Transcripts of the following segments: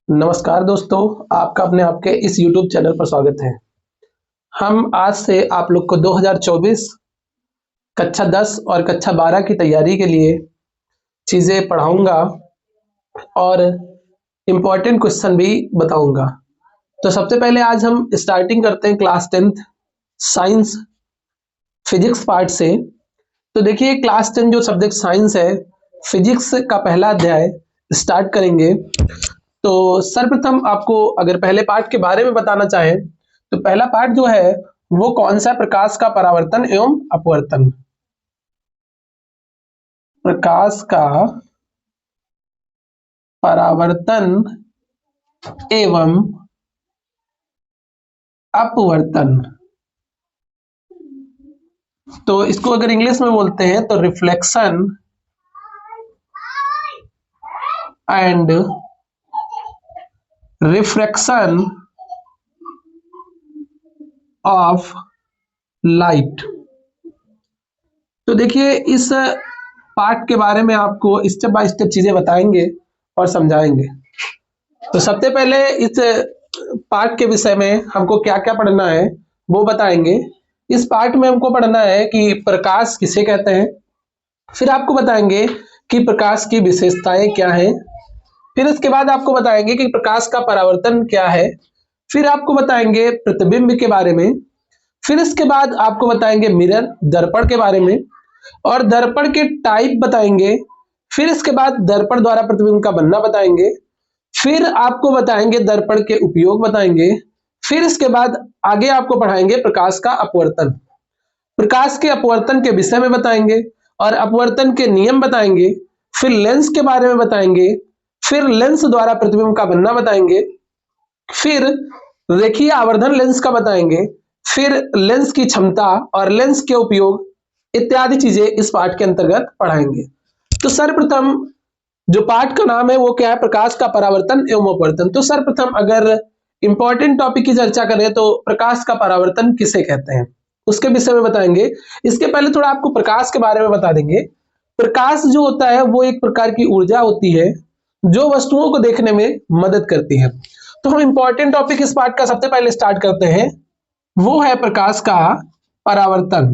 नमस्कार दोस्तों, आपका अपने आपके इस YouTube चैनल पर स्वागत है। हम आज से आप लोग को 2024 कक्षा 10 और कक्षा 12 की तैयारी के लिए चीज़ें पढ़ाऊँगा और इम्पोर्टेंट क्वेश्चन भी बताऊँगा। तो सबसे पहले आज हम स्टार्टिंग करते हैं class 10th science physics part से। तो देखिए क्लास 10 जो सब्जेक्ट साइंस है, फिजिक्स का पहला अध्याय स्टार्ट करेंगे। तो सर्वप्रथम आपको अगर पहले पार्ट के बारे में बताना चाहें तो पहला पार्ट जो है वो कौन सा? प्रकाश का परावर्तन एवं अपवर्तन। प्रकाश का परावर्तन एवं अपवर्तन। तो इसको अगर इंग्लिश में बोलते हैं तो reflection and refraction of light. तो देखिए इस पार्ट के बारे में आपको स्टेप बाय स्टेप चीजें बताएंगे और समझाएंगे। तो सबसे पहले इस पार्ट के विषय में हमको क्या क्या पढ़ना है वो बताएंगे। इस पार्ट में हमको पढ़ना है कि प्रकाश किसे कहते हैं, फिर आपको बताएंगे कि प्रकाश की विशेषताएं क्या हैं, फिर इसके बाद आपको बताएंगे कि प्रकाश का परावर्तन क्या है, फिर आपको बताएंगे प्रतिबिंब के बारे में, फिर इसके बाद आपको बताएंगे मिरर दर्पण के बारे में और दर्पण के टाइप बताएंगे, फिर इसके बाद दर्पण द्वारा प्रतिबिंब का बनना बताएंगे, फिर आपको बताएंगे दर्पण के उपयोग बताएंगे, फिर इसके बाद आगे आपको पढ़ाएंगे प्रकाश का अपवर्तन, प्रकाश के अपवर्तन के विषय में बताएंगे और अपवर्तन के नियम बताएंगे, फिर लेंस के बारे में बताएंगे, फिर लेंस द्वारा प्रतिबिंब का बनना बताएंगे, फिर रेखीय आवर्धन लेंस का बताएंगे, फिर लेंस की क्षमता और लेंस के उपयोग इत्यादि चीजें इस पाठ के अंतर्गत पढ़ाएंगे। तो सर्वप्रथम जो पाठ का नाम है वो क्या है? प्रकाश का परावर्तन एवं अपवर्तन। तो सर्वप्रथम अगर इंपॉर्टेंट टॉपिक की चर्चा करें तो प्रकाश का परावर्तन किसे कहते हैं उसके विषय में बताएंगे। इसके पहले थोड़ा आपको प्रकाश के बारे में बता देंगे। प्रकाश जो होता है वो एक प्रकार की ऊर्जा होती है जो वस्तुओं को देखने में मदद करती है। तो हम इंपॉर्टेंट टॉपिक इस पाठ का सबसे पहले स्टार्ट करते हैं, वो है प्रकाश का परावर्तन।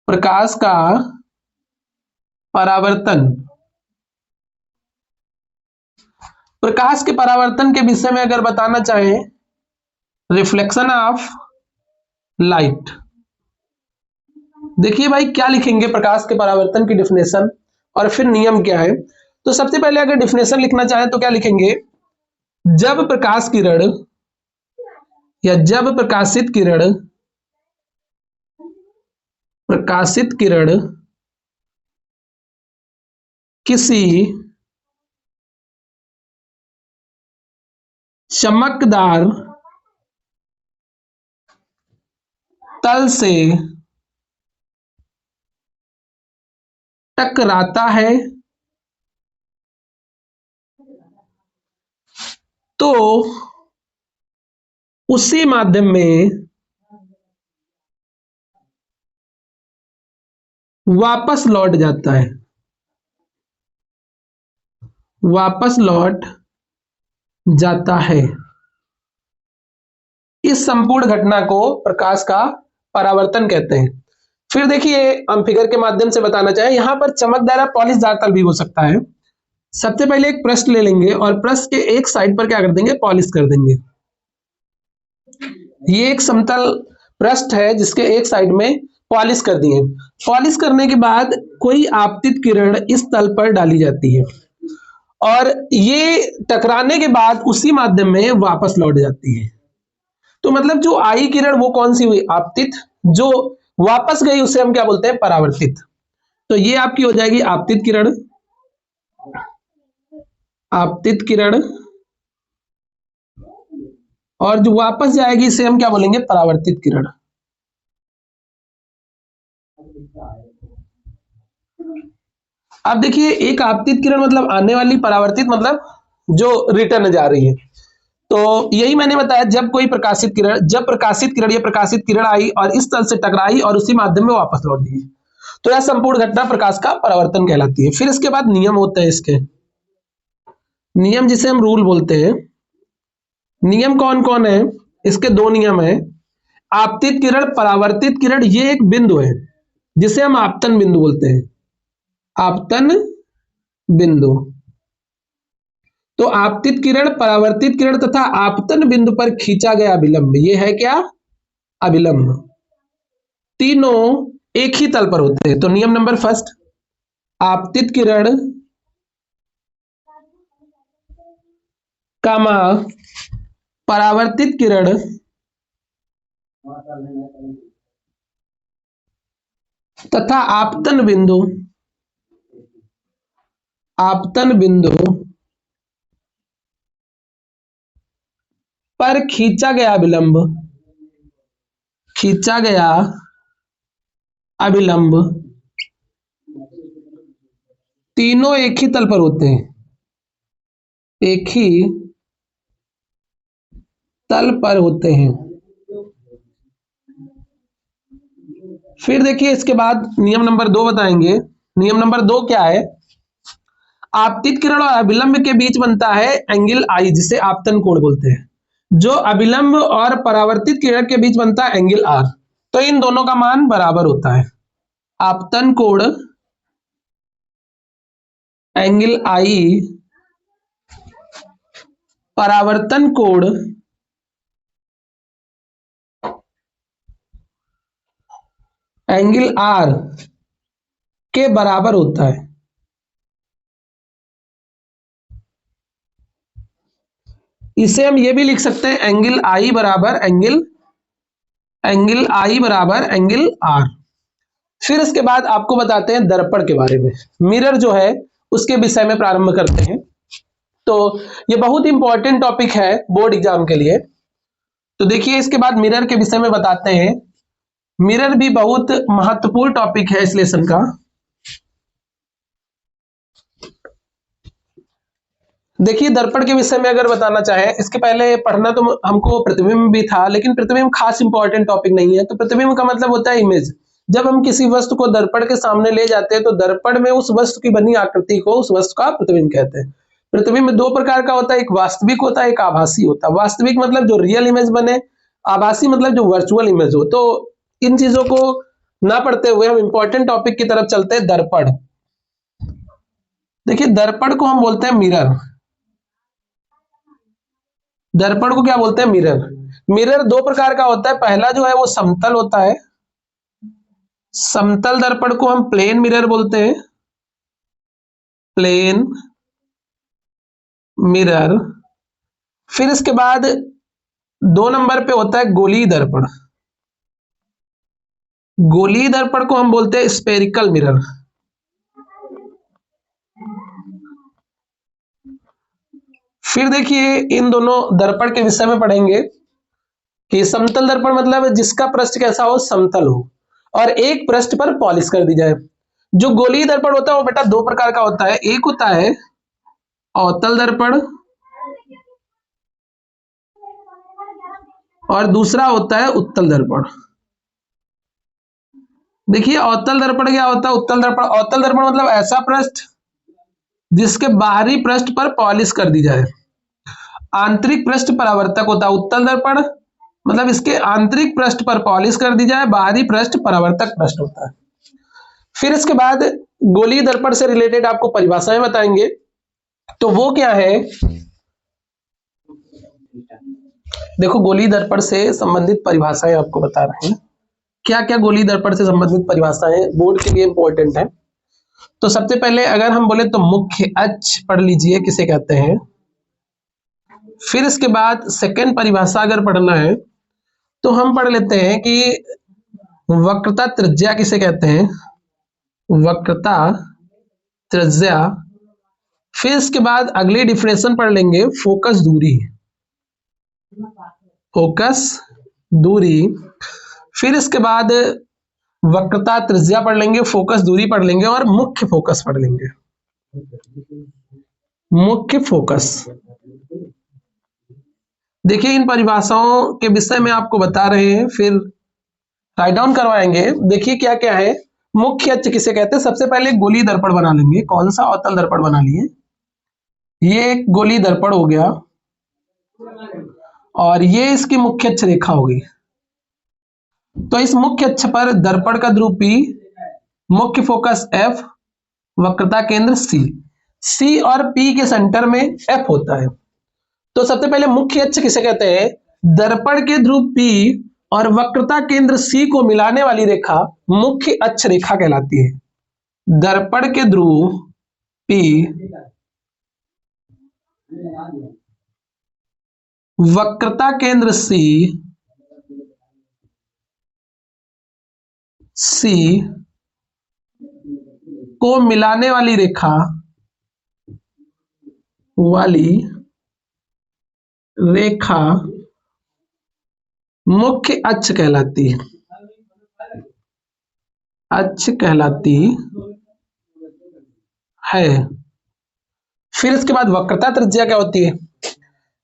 प्रकाश का परावर्तन। प्रकाश के परावर्तन के विषय में अगर बताना चाहें, रिफ्लेक्शन ऑफ लाइट। देखिए भाई क्या लिखेंगे प्रकाश के परावर्तन की डेफिनेशन और फिर नियम क्या है। तो सबसे पहले अगर डेफिनेशन लिखना चाहें तो क्या लिखेंगे? जब प्रकाश किरण या जब प्रकाशित किरण किसी चमकदार तल से टकराता है तो उसी माध्यम में वापस लौट जाता है, वापस लौट जाता है। इस संपूर्ण घटना को प्रकाश का परावर्तन कहते हैं। फिर देखिए हम फिगर के माध्यम से बताना चाहें, यहां पर चमकदार या पॉलिशदार तल भी हो सकता है। सबसे पहले एक पृष्ठ ले लेंगे और पृष्ठ के एक साइड पर क्या कर देंगे? पॉलिश कर देंगे। ये एक समतल पृष्ठ है जिसके एक साइड में पॉलिश कर दिए। पॉलिश करने के बाद कोई आपतित किरण इस तल पर डाली जाती है और ये टकराने के बाद उसी माध्यम में वापस लौट जाती है। तो मतलब जो आई किरण वो कौन सी हुई? आपतित। जो वापस गई उसे हम क्या बोलते हैं? परावर्तित। तो ये आपकी हो जाएगी आपतित किरण, आपतित किरण, और जो वापस जाएगी इसे हम क्या बोलेंगे? परावर्तित किरण। अब देखिए एक आपतित किरण मतलब आने वाली, परावर्तित मतलब जो रिटर्न जा रही है। तो यही मैंने बताया, जब कोई प्रकाशित किरण, जब प्रकाशित किरण या प्रकाशित किरण आई और इस तल से टकराई और उसी माध्यम में वापस लौट गई, तो यह संपूर्ण घटना प्रकाश का परावर्तन कहलाती है। फिर इसके बाद नियम होते हैं इसके। नियम जिसे हम रूल बोलते हैं, नियम कौन कौन है? इसके दो नियम है। आपतित किरण, परावर्तित किरण, ये एक बिंदु है जिसे हम आपतन बिंदु बोलते हैं, आपतन बिंदु। तो आपतित किरण, परावर्तित किरण तथा आपतन बिंदु पर खींचा गया अभिलंब, ये है क्या? अभिलंब। तीनों एक ही तल पर होते हैं। तो नियम नंबर फर्स्ट, आपतित किरण कामा परावर्तित किरण तथा आपतन बिंदु, आपतन बिंदु पर खींचा गया अभिलंब, खींचा गया अभिलंब तीनों एक ही तल पर होते हैं, एक ही तल पर होते हैं। फिर देखिए इसके बाद नियम नंबर 2 बताएंगे। नियम नंबर 2 क्या है? आपतित किरण और अभिलंब के बीच बनता है एंगल आई, जिसे आपतन कोण बोलते हैं। जो अभिलंब और परावर्तित किरण के बीच बनता है एंगल आर। तो इन दोनों का मान बराबर होता है। आपतन कोण एंगल आई, परावर्तन कोण एंगल आर के बराबर होता है। इसे हम ये भी लिख सकते हैं एंगल आई बराबर एंगल आई बराबर एंगल आर। फिर इसके बाद आपको बताते हैं दर्पण के बारे में। मिरर जो है उसके विषय में प्रारंभ करते हैं। तो ये बहुत इंपॉर्टेंट टॉपिक है बोर्ड एग्जाम के लिए। तो देखिए इसके बाद मिरर के विषय में बताते हैं। मिरर भी बहुत महत्वपूर्ण टॉपिक है इस लेसन का। देखिए दर्पण के विषय में अगर बताना चाहे, इसके पहले पढ़ना तो हमको प्रतिबिंब भी था, लेकिन प्रतिबिंब खास इंपॉर्टेंट टॉपिक नहीं है। तो प्रतिबिंब का मतलब होता है इमेज। जब हम किसी वस्तु को दर्पण के सामने ले जाते हैं तो दर्पण में उस वस्तु की बनी आकृति को उस वस्तु का प्रतिबिंब कहते हैं। प्रतिबिंब दो प्रकार का होता है, एक वास्तविक होता है, एक आभासी होता है। वास्तविक मतलब जो रियल इमेज बने, आभासी मतलब जो वर्चुअल इमेज हो। तो इन चीजों को ना पढ़ते हुए हम इंपॉर्टेंट टॉपिक की तरफ चलते हैं, दर्पण। देखिए दर्पण को हम बोलते हैं मिरर। दर्पण को क्या बोलते हैं? मिरर। मिरर दो प्रकार का होता है। पहला जो है वो समतल होता है, समतल दर्पण को हम प्लेन मिरर बोलते हैं, प्लेन मिरर। फिर इसके बाद 2 नंबर पे होता है गोलीय दर्पण। गोलीय दर्पण को हम बोलते हैं स्फेरिकल मिरर। फिर देखिए इन दोनों दर्पण के विषय में पढ़ेंगे कि समतल दर्पण मतलब जिसका पृष्ठ कैसा हो? समतल हो और एक पृष्ठ पर पॉलिश कर दी जाए। जो गोलीय दर्पण होता है वो बेटा 2 प्रकार का होता है। एक होता है अवतल दर्पण और दूसरा होता है उत्तल दर्पण। देखिए अवतल दर्पण क्या होता है, उत्तल दर्पण। अवतल दर्पण मतलब ऐसा पृष्ठ जिसके बाहरी पृष्ठ पर पॉलिश कर दी जाए। आंतरिक पृष्ठ परावर्तक होता है उत्तल दर्पण, मतलब इसके आंतरिक पृष्ठ पर पॉलिश कर दी जाए, बाहरी पृष्ठ परावर्तक पृष्ठ होता है। फिर इसके बाद गोलीय दर्पण से रिलेटेड आपको परिभाषाएं बताएंगे। तो वो क्या है? देखो गोलीय दर्पण से संबंधित परिभाषाएं आपको बता रहे हैं। क्या क्या गोलीय दर्पण से संबंधित परिभाषाएं बोर्ड के लिए इंपॉर्टेंट है। तो सबसे पहले अगर हम बोले तो मुख्य अक्ष पढ़ लीजिए किसे कहते हैं। फिर इसके बाद सेकंड परिभाषा अगर पढ़ना है तो हम पढ़ लेते हैं कि वक्रता त्रिज्या किसे कहते हैं, वक्रता त्रिज्या। फिर इसके बाद अगली डिफिनेशन पढ़ लेंगे फोकस दूरी, फोकस दूरी। फिर इसके बाद वक्रता त्रिज्या पढ़ लेंगे, फोकस दूरी पढ़ लेंगे और मुख्य फोकस पढ़ लेंगे, मुख्य फोकस। देखिए इन परिभाषाओं के विषय में आपको बता रहे हैं, फिर राइट डाउन करवाएंगे। देखिए क्या क्या है। मुख्य अक्ष किसे कहते हैं? सबसे पहले गोलीय दर्पण बना लेंगे। कौन सा? अवतल दर्पण बना लिए। ये एक गोली दर्पण हो गया और ये इसकी मुख्य अक्ष रेखा होगी। तो इस मुख्य अक्ष पर दर्पण का ध्रुव P, मुख्य फोकस F, वक्रता केंद्र C और P के सेंटर में F होता है। तो सबसे पहले मुख्य अक्ष किसे कहते हैं? दर्पण के ध्रुव P और वक्रता केंद्र C को मिलाने वाली रेखा मुख्य अक्ष रेखा कहलाती है। दर्पण के ध्रुव P, वक्रता केंद्र C को मिलाने वाली रेखा मुख्य अक्ष कहलाती है। अक्ष कहलाती है। फिर इसके बाद वक्रता त्रिज्या क्या होती है?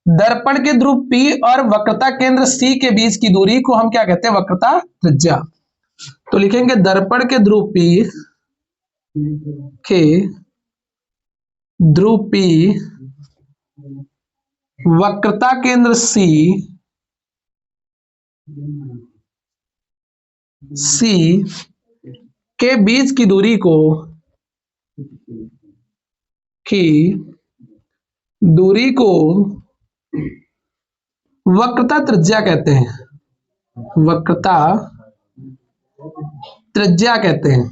दर्पण के ध्रुव P और वक्रता केंद्र C के बीच की दूरी को हम क्या कहते हैं? वक्रता त्रिज्या। तो लिखेंगे दर्पण के ध्रुव P के ध्रुव P, वक्रता केंद्र C के बीच की दूरी को वक्रता त्रिज्या कहते हैं। वक्रता त्रिज्या कहते हैं।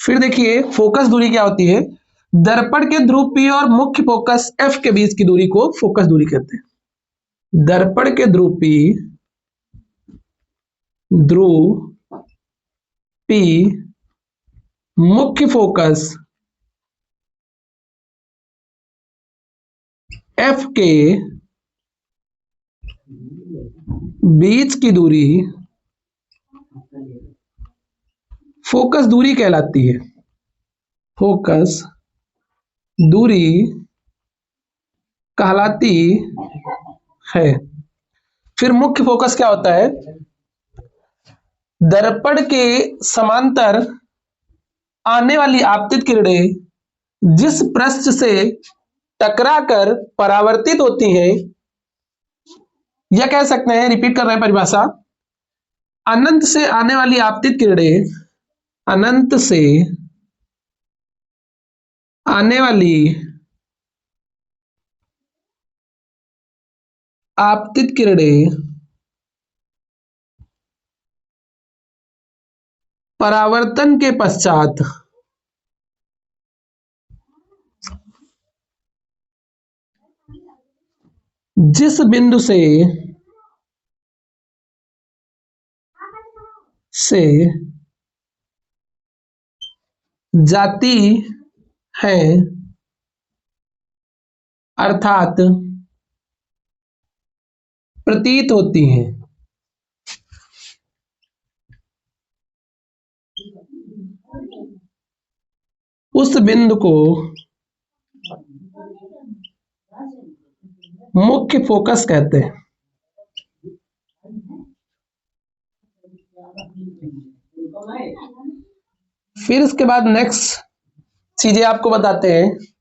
फिर देखिए फोकस दूरी क्या होती है? दर्पण के ध्रुव P और मुख्य फोकस F के बीच की दूरी को फोकस दूरी कहते हैं। दर्पण के ध्रुव P, मुख्य फोकस F के बीच की दूरी फोकस दूरी कहलाती है। फोकस दूरी कहलाती है। फिर मुख्य फोकस क्या होता है? दर्पण के समांतर आने वाली आपतित किरणें जिस पृष्ठ से टकराकर परावर्तित होती हैं, या कह सकते हैं, रिपीट कर रहे हैं परिभाषा, अनंत से आने वाली आपतित किरणें, अनंत से आने वाली आपतित किरणें परावर्तन के पश्चात जिस बिंदु से जाती है, अर्थात प्रतीत होती हैं, उस बिंदु को मुख्य फोकस कहते हैं। फिर इसके बाद नेक्स्ट चीजें आपको बताते हैं।